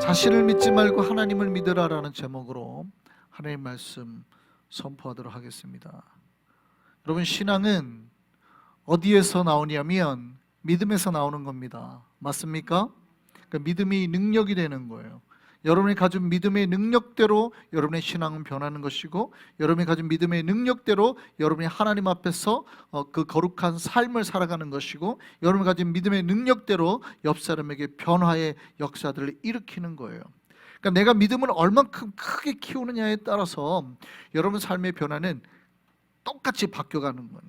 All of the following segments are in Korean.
자신을 믿지 말고 하나님을 믿으라라는 제목으로 하나님의 말씀 선포하도록 하겠습니다. 여러분, 신앙은 어디에서 나오냐면 믿음에서 나오는 겁니다. 맞습니까? 그러니까 믿음이 능력이 되는 거예요. 여러분이 가진 믿음의 능력대로 여러분의 신앙은 변하는 것이고, 여러분이 가진 믿음의 능력대로 여러분이 하나님 앞에서 그 거룩한 삶을 살아가는 것이고, 여러분이 가진 믿음의 능력대로 옆 사람에게 변화의 역사들을 일으키는 거예요. 그러니까 내가 믿음을 얼만큼 크게 키우느냐에 따라서 여러분 삶의 변화는 똑같이 바뀌어가는 거예요.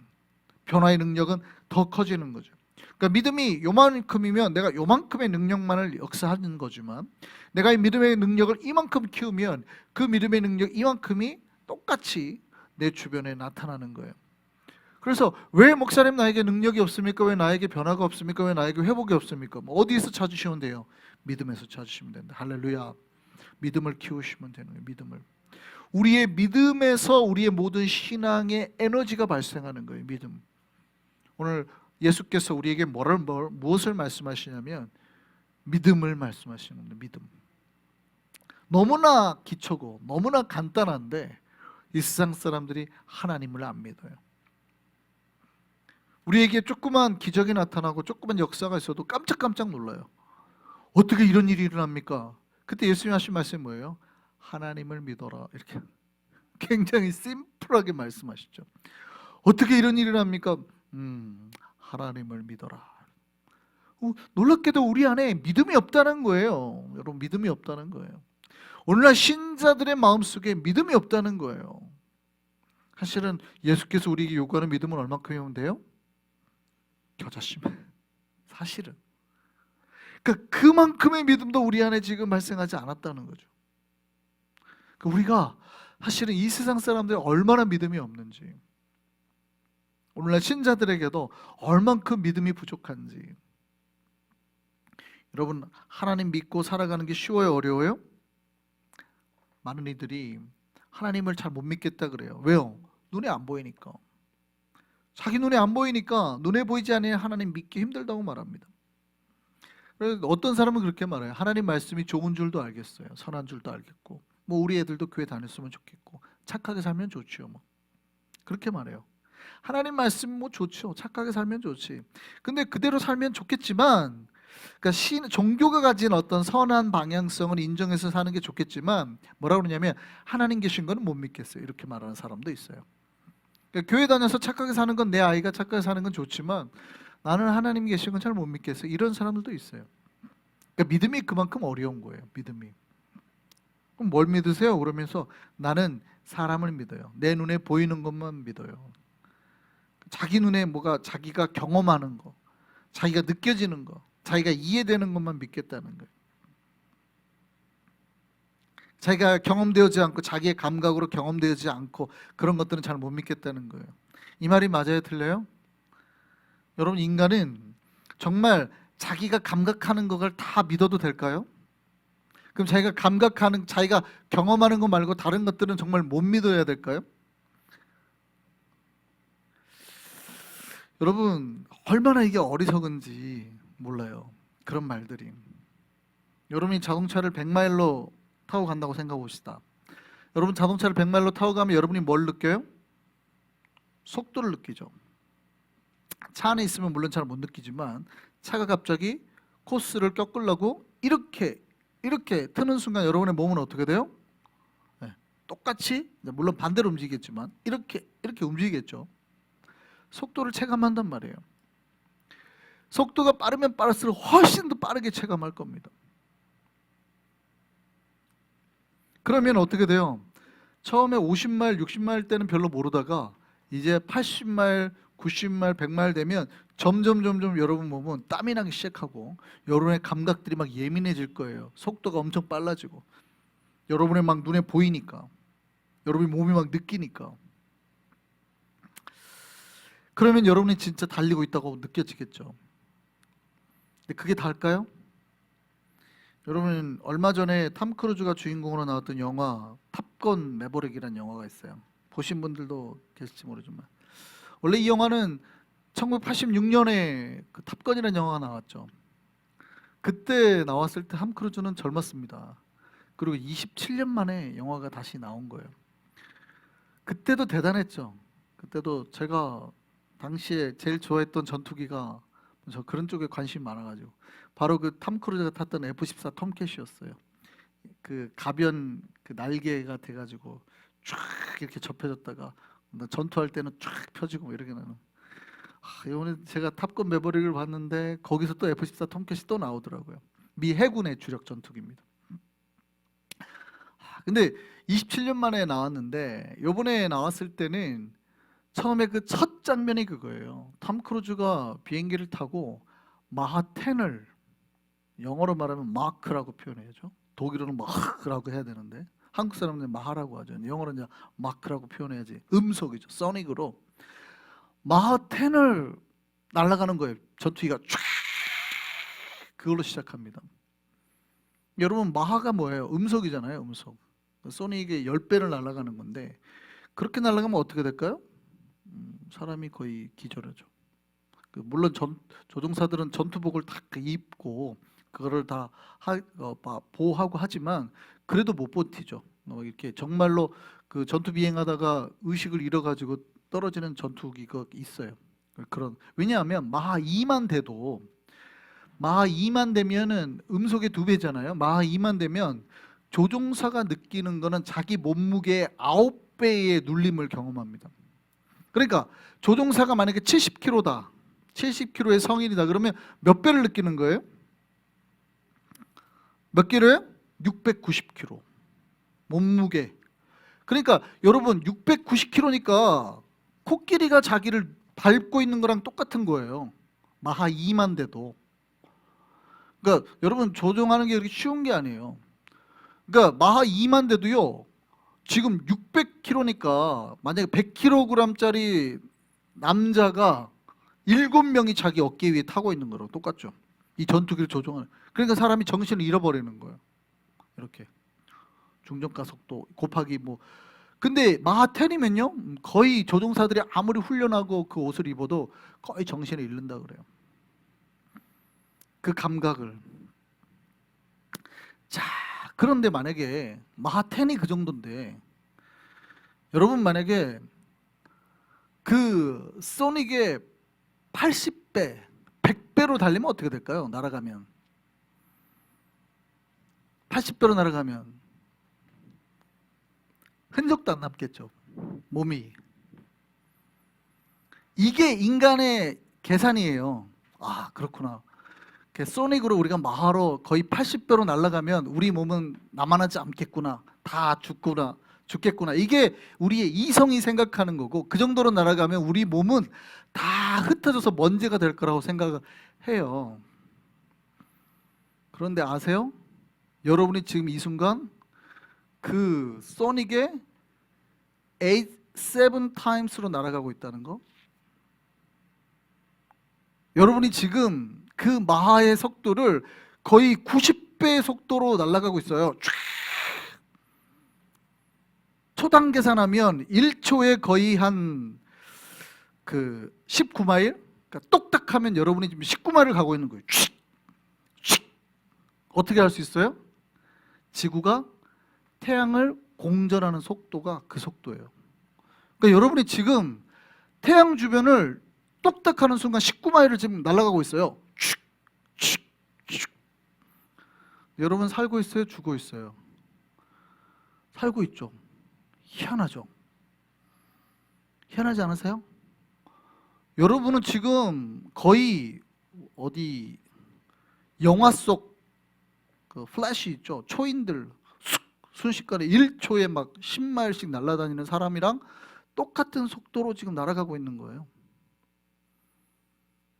변화의 능력은 더 커지는 거죠. 그러니까 믿음이 요만큼이면 내가 요만큼의 능력만을 역사하는 거지만, 내가 이 믿음의 능력을 이만큼 키우면 그 믿음의 능력 이만큼이 똑같이 내 주변에 나타나는 거예요. 그래서 왜 목사님 나에게 능력이 없습니까? 왜 나에게 변화가 없습니까? 왜 나에게 회복이 없습니까? 어디에서 찾으시면 돼요? 믿음에서 찾으시면 된다. 할렐루야. 믿음을 키우시면 되는 거예요. 믿음을. 우리의 믿음에서 우리의 모든 신앙의 에너지가 발생하는 거예요. 믿음. 오늘 예수께서 우리에게 무엇을 말씀하시냐면 믿음을 말씀하시는 겁니다. 믿음. 너무나 기초고 너무나 간단한데 이 세상 사람들이 하나님을 안 믿어요. 우리에게 조그만 기적이 나타나고 조그만 역사가 있어도 깜짝깜짝 놀라요. 어떻게 이런 일이 일어납니까? 그때 예수님 하신 말씀이 뭐예요? 하나님을 믿어라. 이렇게 굉장히 심플하게 말씀하시죠. 어떻게 이런 일이 일어납니까? 하나님을 믿어라. 놀랍게도 우리 안에 믿음이 없다는 거예요. 여러분, 믿음이 없다는 거예요. 오늘날 신자들의 마음속에 믿음이 없다는 거예요. 사실은 예수께서 우리에게 요구하는 믿음은 얼마큼이면 돼요? 겨자씨만. 사실은 그러니까 그만큼의 믿음도 우리 안에 지금 발생하지 않았다는 거죠. 그러니까 우리가 사실은 이 세상 사람들이 얼마나 믿음이 없는지, 오늘날 신자들에게도 얼만큼 믿음이 부족한지. 여러분, 하나님 믿고 살아가는 게 쉬워요? 어려워요? 많은 이들이 하나님을 잘 못 믿겠다 그래요. 왜요? 눈에 안 보이니까. 자기 눈에 안 보이니까 눈에 보이지 않는 하나님 믿기 힘들다고 말합니다. 그래서 어떤 사람은 그렇게 말해요. 하나님 말씀이 좋은 줄도 알겠어요. 선한 줄도 알겠고, 뭐 우리 애들도 교회 다녔으면 좋겠고, 착하게 살면 좋지요. 뭐 그렇게 말해요. 하나님 말씀 뭐 좋죠. 착하게 살면 좋지. 근데 그대로 살면 좋겠지만, 그러니까 종교가 가진 어떤 선한 방향성을 인정해서 사는 게 좋겠지만, 뭐라고 그러냐면 하나님 계신 거는 못 믿겠어요. 이렇게 말하는 사람도 있어요. 그러니까 교회 다녀서 착하게 사는 건, 내 아이가 착하게 사는 건 좋지만 나는 하나님 계신 건 잘 못 믿겠어요. 이런 사람들도 있어요. 그러니까 믿음이 그만큼 어려운 거예요. 믿음이. 그럼 뭘 믿으세요? 그러면서 나는 사람을 믿어요. 내 눈에 보이는 것만 믿어요. 자기 눈에 뭐가, 자기가 경험하는 거, 자기가 느껴지는 거, 자기가 이해되는 것만 믿겠다는 거예요. 자기가 경험되지 않고, 자기의 감각으로 경험되지 않고 그런 것들은 잘 못 믿겠다는 거예요. 이 말이 맞아요? 틀려요? 여러분, 인간은 정말 자기가 감각하는 것을 다 믿어도 될까요? 그럼 자기가 감각하는, 자기가 경험하는 것 말고 다른 것들은 정말 못 믿어야 될까요? 여러분, 얼마나 이게 어리석은지 몰라요. 그런 말들이. 여러분이 자동차를 100마일로 타고 간다고 생각해 봅시다. 여러분, 자동차를 100마일로 타고 가면 여러분이 뭘 느껴요? 속도를 느끼죠. 차 안에 있으면 물론 잘 못 느끼지만, 차가 갑자기 코스를 꺾으려고 이렇게 트는 순간 여러분의 몸은 어떻게 돼요? 네, 똑같이, 물론 반대로 움직이겠지만 이렇게 움직이겠죠. 속도를 체감한단 말이에요. 속도가 빠르면 빠를수록 훨씬 더 빠르게 체감할 겁니다. 그러면 어떻게 돼요? 처음에 50마일, 60마일 때는 별로 모르다가 이제 80마일, 90마일, 100마일 되면 점점 여러분 몸은 땀이 나기 시작하고 여러분의 감각들이 막 예민해질 거예요. 속도가 엄청 빨라지고, 여러분의 막 눈에 보이니까, 여러분의 몸이 막 느끼니까. 그러면 여러분이 진짜 달리고 있다고 느껴지겠죠. 근데 그게 다일까요? 여러분, 얼마 전에 탐 크루즈가 주인공으로 나왔던 영화 탑건 매버릭이라는 영화가 있어요. 보신 분들도 계실지 모르지만, 원래 이 영화는 1986년에 그 탑건이라는 영화가 나왔죠. 그때 나왔을 때 탐 크루즈는 젊었습니다. 그리고 27년 만에 영화가 다시 나온 거예요. 그때도 대단했죠. 그때도 제가 당시에 제일 좋아했던 전투기가 저 그런 쪽에 관심이 많아가지고 바로 그 탐 크루즈가 탔던 F-14 톰캣이었어요. 그 가변 그 날개가 돼가지고 쫙 이렇게 접혀졌다가 전투할 때는 쫙 펴지고 뭐 이렇게 나는. 이번에 제가 탑건 매버릭을 봤는데 거기서 또 F-14 톰캣이 또 나오더라고요. 미 해군의 주력 전투기입니다. 근데 27년 만에 나왔는데 요번에 나왔을 때는 처음에 그 첫 장면이 그거예요. 탐 크루즈가 비행기를 타고 마하 10을 영어로 말하면 마크라고 표현해야죠. 독일어는 마크라고 해야 되는데 한국 사람들은 마하라고 하죠. 영어로는 이제 마크라고 표현해야지. 음속이죠. 소닉으로 마하 10을 날아가는 거예요. 전투기가 쫙 그걸로 시작합니다. 여러분 마하가 뭐예요? 음속이잖아요. 음속. 소닉의 10배를 날아가는 건데 그렇게 날아가면 어떻게 될까요? 사람이 거의 기절하죠. 물론 조종사들은 전투복을 다 입고 그거를 다 보호하고 하지만 그래도 못 버티죠. 이렇게 정말로 그 전투 비행하다가 의식을 잃어가지고 떨어지는 전투기가 있어요. 그런 왜냐하면 마하 2만 돼도 마하 2만 되면은 음속의 2배잖아요. 마하 2만 되면 조종사가 느끼는 거는 자기 몸무게의 9배의 눌림을 경험합니다. 그러니까 조종사가 만약에 70kg다. 70kg의 성인이다. 그러면 몇 배를 느끼는 거예요? 몇 킬로예요? 690kg. 몸무게. 그러니까 여러분 690kg니까 코끼리가 자기를 밟고 있는 거랑 똑같은 거예요. 마하 2만 돼도. 그러니까 여러분 조종하는 게 그렇게 쉬운 게 아니에요. 그러니까 마하 2만 돼도요. 지금 600kg니까 만약에 100kg짜리 남자가 7명이 자기 어깨 위에 타고 있는 거랑 똑같죠. 이 전투기를 조종하는. 그러니까 사람이 정신을 잃어버리는 거예요. 이렇게 중저가 속도 곱하기 뭐. 근데 마하 10이면요 거의 조종사들이 아무리 훈련하고 그 옷을 입어도 거의 정신을 잃는다 그래요. 그 감각을. 자, 그런데 만약에 마하 10이 그 정도인데 여러분 만약에 그 소닉의 80배, 100배로 달리면 어떻게 될까요? 날아가면 80배로 날아가면 흔적도 안 남겠죠. 몸이. 이게 인간의 계산이에요. 아, 그렇구나. 소닉으로 우리가 마하로 거의 80배로 날아가면 우리 몸은 남아나지 않겠구나. 다 죽겠구나. 이게 우리의 이성이 생각하는 거고 그 정도로 날아가면 우리 몸은 다 흩어져서 먼지가 될 거라고 생각을 해요. 그런데 아세요? 여러분이 지금 이 순간 그 소닉의 7 times로 날아가고 있다는 거. 여러분이 지금 그 마하의 속도를 거의 90배의 속도로 날아가고 있어요. 초당 계산하면 1초에 거의 한 그 19마일? 그러니까 똑딱하면 여러분이 지금 19마일을 가고 있는 거예요. 어떻게 할 수 있어요? 지구가 태양을 공전하는 속도가 그 속도예요. 그러니까 여러분이 지금 태양 주변을 똑딱하는 순간 19마일을 지금 날아가고 있어요. 여러분 살고 있어요? 죽어 있어요? 살고 있죠. 희한하죠. 희한하지 않으세요? 여러분은 지금 거의 어디 영화 속 그 플래시 있죠. 초인들 순식간에 1초에 막 10마일씩 날아다니는 사람이랑 똑같은 속도로 지금 날아가고 있는 거예요.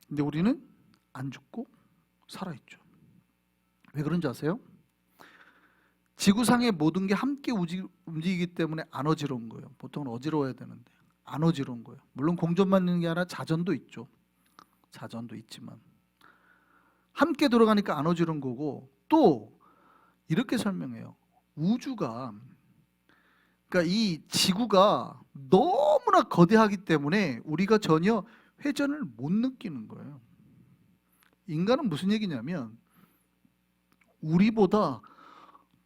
근데 우리는 안 죽고 살아있죠. 왜 그런지 아세요? 지구상의 모든 게 함께 움직이기 때문에 안 어지러운 거예요. 보통은 어지러워야 되는데 안 어지러운 거예요. 물론 공전만 있는 게 아니라 자전도 있죠. 자전도 있지만 함께 돌아가니까 안 어지러운 거고 또 이렇게 설명해요. 우주가 그러니까 이 지구가 너무나 거대하기 때문에 우리가 전혀 회전을 못 느끼는 거예요. 인간은 무슨 얘기냐면 우리보다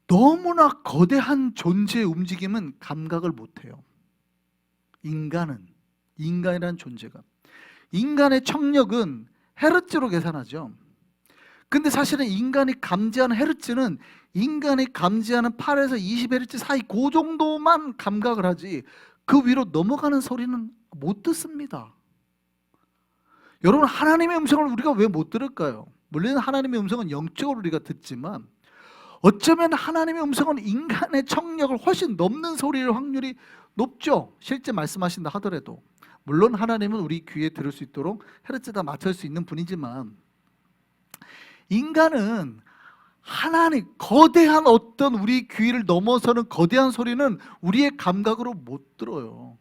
너무나 거대한 존재의 움직임은 감각을 못해요. 인간이란 존재가. 인간의 청력은 헤르츠로 계산하죠. 근데 사실은 인간이 감지하는 헤르츠는 인간이 감지하는 8에서 20헤르츠 사이 그 정도만 감각을 하지 그 위로 넘어가는 소리는 못 듣습니다. 여러분, 하나님의 음성을 우리가 왜 못 들을까요? 물론 하나님의 음성은 영적으로 우리가 듣지만 어쩌면 하나님의 음성은 인간의 청력을 훨씬 넘는 소리일 확률이 높죠. 실제 말씀하신다 하더라도. 물론 하나님은 우리 귀에 들을 수 있도록 헤르츠다 맞출 수 있는 분이지만 인간은 하나님, 거대한 어떤 우리 귀를 넘어서는 거대한 소리는 우리의 감각으로 못 들어요.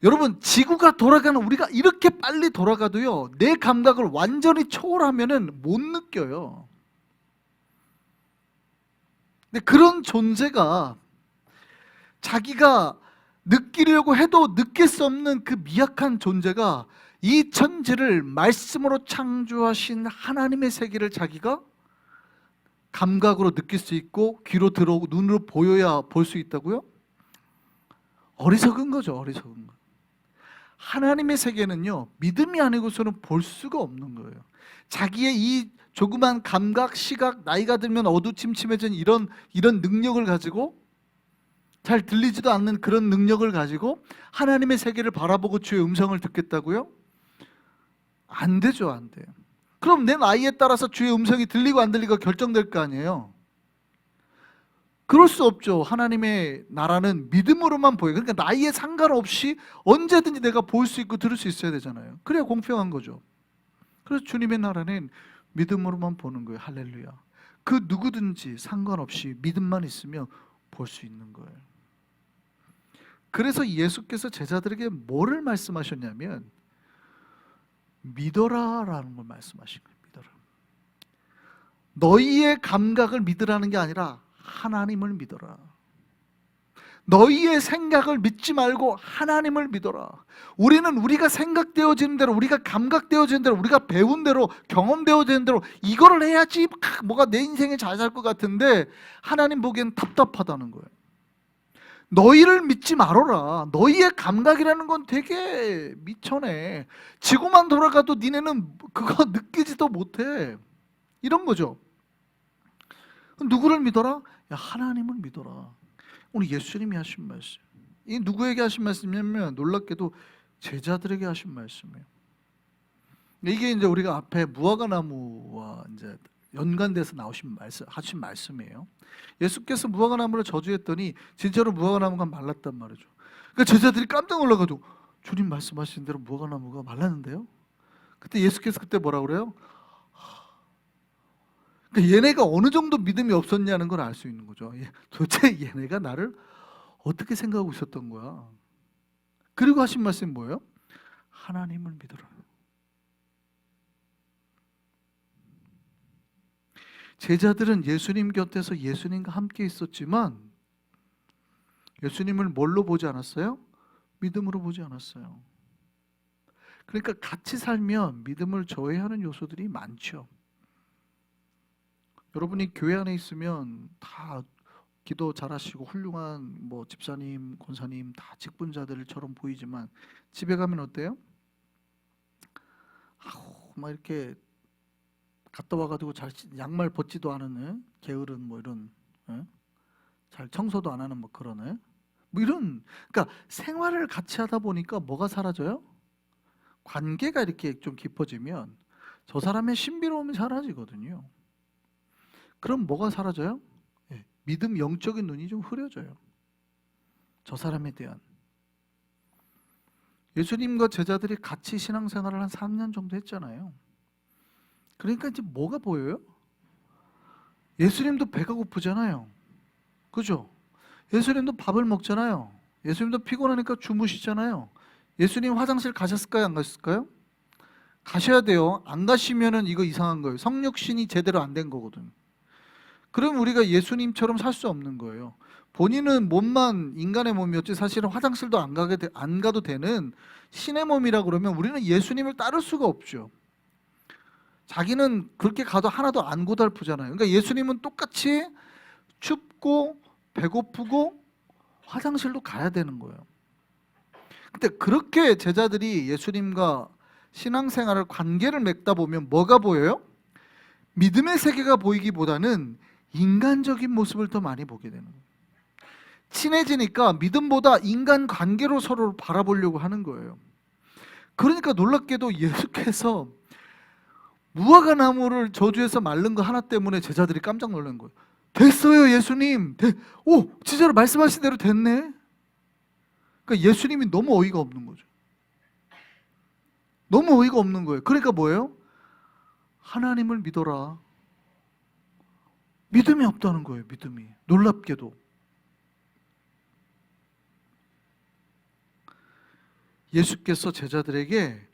여러분, 지구가 돌아가는 우리가 이렇게 빨리 돌아가도요, 내 감각을 완전히 초월하면은 못 느껴요. 근데 그런 존재가 자기가 느끼려고 해도 느낄 수 없는 그 미약한 존재가 이 천지를 말씀으로 창조하신 하나님의 세계를 자기가 감각으로 느낄 수 있고 귀로 들어오고 눈으로 보여야 볼 수 있다고요? 어리석은 거죠. 어리석은 거. 하나님의 세계는요, 믿음이 아니고서는 볼 수가 없는 거예요. 자기의 이 조그만 감각, 시각, 나이가 들면 어두침침해진 이런 능력을 가지고, 잘 들리지도 않는 그런 능력을 가지고 하나님의 세계를 바라보고 주의 음성을 듣겠다고요? 안 되죠. 안 돼요. 그럼 내 나이에 따라서 주의 음성이 들리고 안 들리고 결정될 거 아니에요. 그럴 수 없죠. 하나님의 나라는 믿음으로만 보여요. 그러니까 나이에 상관없이 언제든지 내가 볼 수 있고 들을 수 있어야 되잖아요. 그래야 공평한 거죠. 그래서 주님의 나라는 믿음으로만 보는 거예요. 할렐루야. 그 누구든지 상관없이 믿음만 있으면 볼 수 있는 거예요. 그래서 예수께서 제자들에게 뭐를 말씀하셨냐면 믿어라라는 걸 말씀하신 거예요. 믿어라. 너희의 감각을 믿으라는 게 아니라 하나님을 믿어라. 너희의 생각을 믿지 말고 하나님을 믿어라. 우리는 우리가 생각되어지는 대로, 우리가 감각되어지는 대로, 우리가 배운 대로, 경험되어지는 대로 이거를 해야지 뭐가 내 인생에 잘 살 것 같은데 하나님 보기엔 답답하다는 거예요. 너희를 믿지 말아라. 너희의 감각이라는 건 되게 미천해. 지구만 돌아가도 니네는 그거 느끼지도 못해. 이런 거죠. 누구를 믿어라? 야, 하나님을 믿어라. 오늘 예수님이 하신 말씀. 이 누구에게 하신 말씀이냐면 놀랍게도 제자들에게 하신 말씀이에요. 이게 이제 우리가 앞에 무화과나무와 이제 연관돼서 하신 말씀이에요. 예수께서 무화과나무를 저주했더니 진짜로 무화과나무가 말랐단 말이죠. 그러니까 제자들이 깜짝 놀라가지고 주님 말씀하신 대로 무화과나무가 말랐는데요. 그때 예수께서 그때 뭐라 그래요? 그러니까 얘네가 어느 정도 믿음이 없었냐는 걸 알 수 있는 거죠. 도대체 얘네가 나를 어떻게 생각하고 있었던 거야. 그리고 하신 말씀이 뭐예요? 하나님을 믿어라. 제자들은 예수님 곁에서 예수님과 함께 있었지만 예수님을 뭘로 보지 않았어요? 믿음으로 보지 않았어요. 그러니까 같이 살면 믿음을 저해하는 요소들이 많죠. 여러분이 교회 안에 있으면 다 기도 잘하시고 훌륭한 뭐 집사님, 권사님 다 직분자들처럼 보이지만 집에 가면 어때요? 막 이렇게 갔다 와가지고 잘 양말 벗지도 않은 게으른 뭐 이런 잘 청소도 안 하는 뭐 그런 뭐 이런, 그러니까 생활을 같이 하다 보니까 뭐가 사라져요? 관계가 이렇게 좀 깊어지면 저 사람의 신비로움이 사라지거든요. 그럼 뭐가 사라져요? 믿음, 영적인 눈이 좀 흐려져요. 저 사람에 대한. 예수님과 제자들이 같이 신앙생활을 한 3년 정도 했잖아요. 그러니까 이제 뭐가 보여요? 예수님도 배가 고프잖아요. 그죠? 예수님도 밥을 먹잖아요. 예수님도 피곤하니까 주무시잖아요. 예수님 화장실 가셨을까요? 안 가셨을까요? 가셔야 돼요. 안 가시면은 이거 이상한 거예요. 성육신이 제대로 안 된 거거든. 그럼 우리가 예수님처럼 살 수 없는 거예요. 본인은 몸만 인간의 몸이었지 사실은 화장실도 안 가도 되는 신의 몸이라 그러면 우리는 예수님을 따를 수가 없죠. 자기는 그렇게 가도 하나도 안 고달프잖아요. 그러니까 예수님은 똑같이 춥고 배고프고 화장실도 가야 되는 거예요. 근데 그렇게 제자들이 예수님과 신앙생활을 관계를 맺다 보면 뭐가 보여요? 믿음의 세계가 보이기보다는 인간적인 모습을 더 많이 보게 되는 거예요. 친해지니까 믿음보다 인간관계로 서로를 바라보려고 하는 거예요. 그러니까 놀랍게도 예수께서 무화과 나무를 저주해서 마른 거 하나 때문에 제자들이 깜짝 놀란 거예요. 됐어요, 예수님. 오, 진짜로 말씀하신 대로 됐네. 그러니까 예수님이 너무 어이가 없는 거죠. 너무 어이가 없는 거예요. 그러니까 뭐예요? 하나님을 믿어라. 믿음이 없다는 거예요. 믿음이. 놀랍게도. 예수께서 제자들에게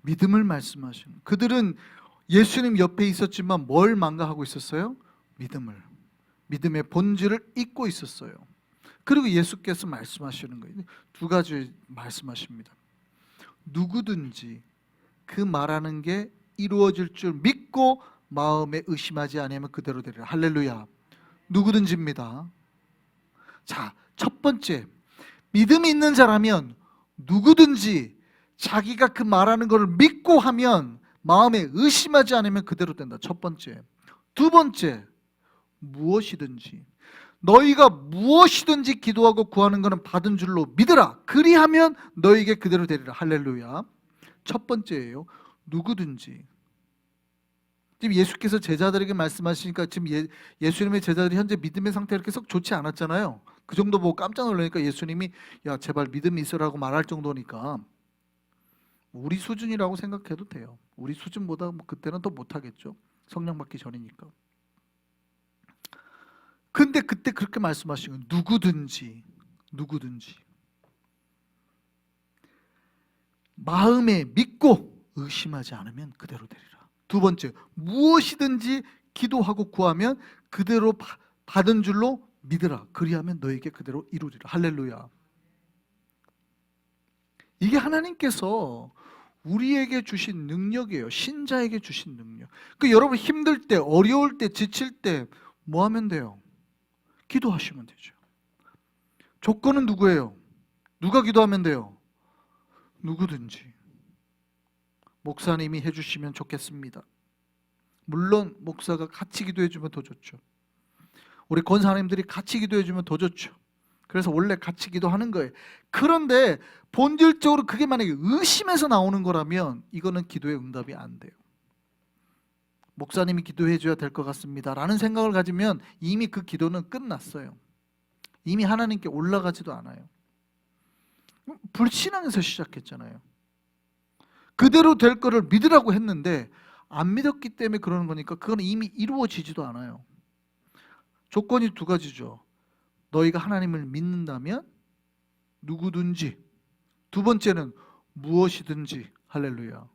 믿음을 말씀하시는, 그들은 예수님 옆에 있었지만 뭘 망가하고 있었어요? 믿음을. 믿음의 본질을 잊고 있었어요. 그리고 예수께서 말씀하시는 거예요. 두 가지 말씀하십니다. 누구든지 그 말하는 게 이루어질 줄 믿고 마음에 의심하지 않으면 그대로 되리라. 할렐루야. 누구든지입니다. 자, 첫 번째, 믿음이 있는 자라면 누구든지 자기가 그 말하는 것을 믿고 하면 마음에 의심하지 않으면 그대로 된다. 첫 번째. 두 번째, 무엇이든지 너희가 무엇이든지 기도하고 구하는 것은 받은 줄로 믿으라. 그리하면 너희에게 그대로 되리라. 할렐루야. 첫 번째예요. 누구든지. 지금 예수께서 제자들에게 말씀하시니까 지금 예수님의 제자들이 현재 믿음의 상태가 이렇게 썩 좋지 않았잖아요. 그 정도 보고 깜짝 놀라니까 예수님이 야 제발 믿음이 있으라고 말할 정도니까 우리 수준이라고 생각해도 돼요. 우리 수준보다 뭐 그때는 더 못하겠죠. 성령 받기 전이니까. 근데 그때 그렇게 말씀하시는 누구든지 마음에 믿고 의심하지 않으면 그대로 되리라. 두 번째, 무엇이든지 기도하고 구하면 그대로 받은 줄로 믿으라. 그리하면 너에게 그대로 이루리라. 할렐루야. 이게 하나님께서 우리에게 주신 능력이에요. 신자에게 주신 능력. 그 여러분 힘들 때, 어려울 때, 지칠 때 뭐 하면 돼요? 기도하시면 되죠. 조건은 누구예요? 누가 기도하면 돼요? 누구든지. 목사님이 해주시면 좋겠습니다. 물론 목사가 같이 기도해주면 더 좋죠. 우리 권사님들이 같이 기도해주면 더 좋죠. 그래서 원래 같이 기도하는 거예요. 그런데 본질적으로 그게 만약에 의심에서 나오는 거라면 이거는 기도의 응답이 안 돼요. 목사님이 기도해 줘야 될 것 같습니다 라는 생각을 가지면 이미 그 기도는 끝났어요. 이미 하나님께 올라가지도 않아요. 불신앙에서 시작했잖아요. 그대로 될 거를 믿으라고 했는데 안 믿었기 때문에 그러는 거니까 그건 이미 이루어지지도 않아요. 조건이 두 가지죠. 너희가 하나님을 믿는다면 누구든지, 두 번째는 무엇이든지. 할렐루야.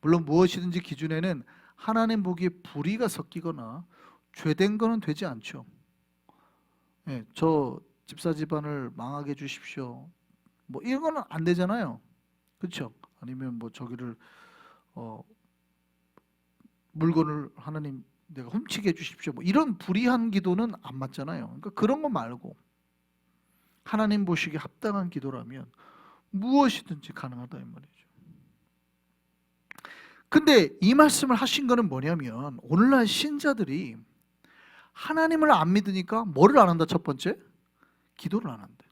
물론 무엇이든지 기준에는 하나님 보기에 불의가 섞이거나 죄된 거는 되지 않죠. 네, 저 집사 집안을 망하게 해주십시오 뭐 이런 거는 안 되잖아요. 그렇죠? 아니면 뭐 저기를 물건을 하나님 내가 훔치게 해주십시오 뭐 이런 불의한 기도는 안 맞잖아요. 그러니까 그런 거 말고 하나님 보시기에 합당한 기도라면 무엇이든지 가능하다 이 말이죠. 근데 이 말씀을 하신 거는 뭐냐면 오늘날 신자들이 하나님을 안 믿으니까 뭐를 안 한다. 첫 번째, 기도를 안 한다.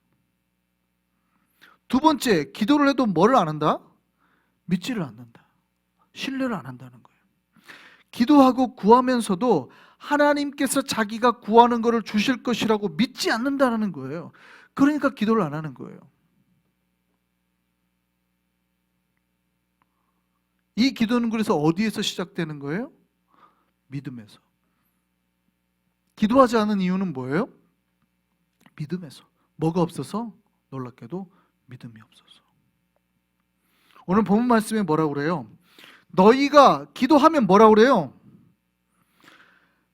두 번째, 기도를 해도 뭐를 안 한다? 믿지를 않는다. 신뢰를 안 한다는 거예요. 기도하고 구하면서도 하나님께서 자기가 구하는 것을 주실 것이라고 믿지 않는다는 거예요. 그러니까 기도를 안 하는 거예요. 이 기도는 그래서 어디에서 시작되는 거예요? 믿음에서. 기도하지 않은 이유는 뭐예요? 믿음에서. 뭐가 없어서? 놀랍게도 믿음이 없어서. 오늘 본문 말씀에 뭐라고 그래요? 너희가 기도하면 뭐라고 그래요?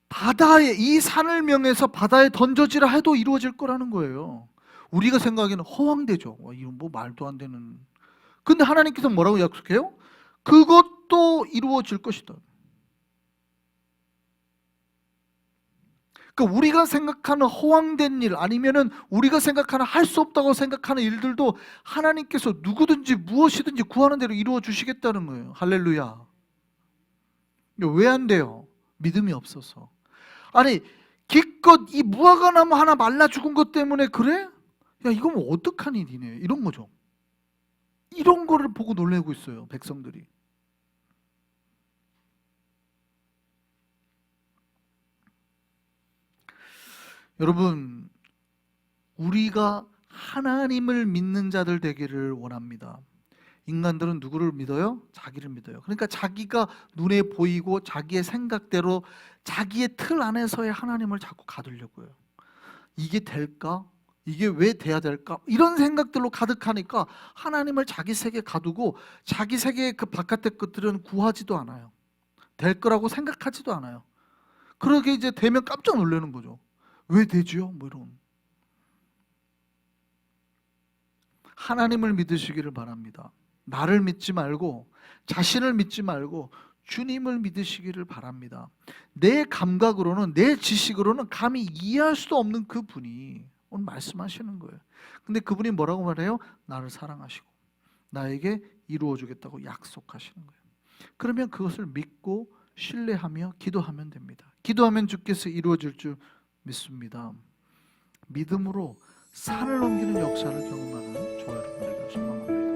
바다에, 이 산을 명해서 바다에 던져지라 해도 이루어질 거라는 거예요. 우리가 생각하기에는 허황되죠. 이건 뭐 말도 안 되는. 근데 하나님께서 뭐라고 약속해요? 그것도 이루어질 것이다. 그러니까 우리가 생각하는 허황된 일, 아니면은 우리가 생각하는 할 수 없다고 생각하는 일들도 하나님께서 누구든지 무엇이든지 구하는 대로 이루어 주시겠다는 거예요. 할렐루야. 왜 안 돼요? 믿음이 없어서. 아니, 기껏 이 무화과나무 하나 말라 죽은 것 때문에 그래? 야, 이건 뭐 어떡하니 니네, 이런 거죠. 이런 거를 보고 놀래고 있어요, 백성들이. 여러분, 우리가 하나님을 믿는 자들 되기를 원합니다. 인간들은 누구를 믿어요? 자기를 믿어요. 그러니까 자기가 눈에 보이고 자기의 생각대로 자기의 틀 안에서의 하나님을 자꾸 가두려고 해요. 이게 될까? 이게 왜 돼야 될까? 이런 생각들로 가득하니까 하나님을 자기 세계에 가두고 자기 세계의 그 바깥의 것들은 구하지도 않아요. 될 거라고 생각하지도 않아요. 그러게 이제 되면 깜짝 놀라는 거죠. 왜 되지요? 뭐 이런. 하나님을 믿으시기를 바랍니다. 나를 믿지 말고, 자신을 믿지 말고 주님을 믿으시기를 바랍니다. 내 감각으로는, 내 지식으로는 감히 이해할 수도 없는 그 분이 오늘 말씀하시는 거예요. 근데 그분이 뭐라고 말해요? 나를 사랑하시고 나에게 이루어 주겠다고 약속하시는 거예요. 그러면 그것을 믿고 신뢰하며 기도하면 됩니다. 기도하면 주께서 이루어 줄 줄 믿습니다. 믿음으로 산을 넘기는 역사를 경험하는 저와 여러분 되기를 소망합니다.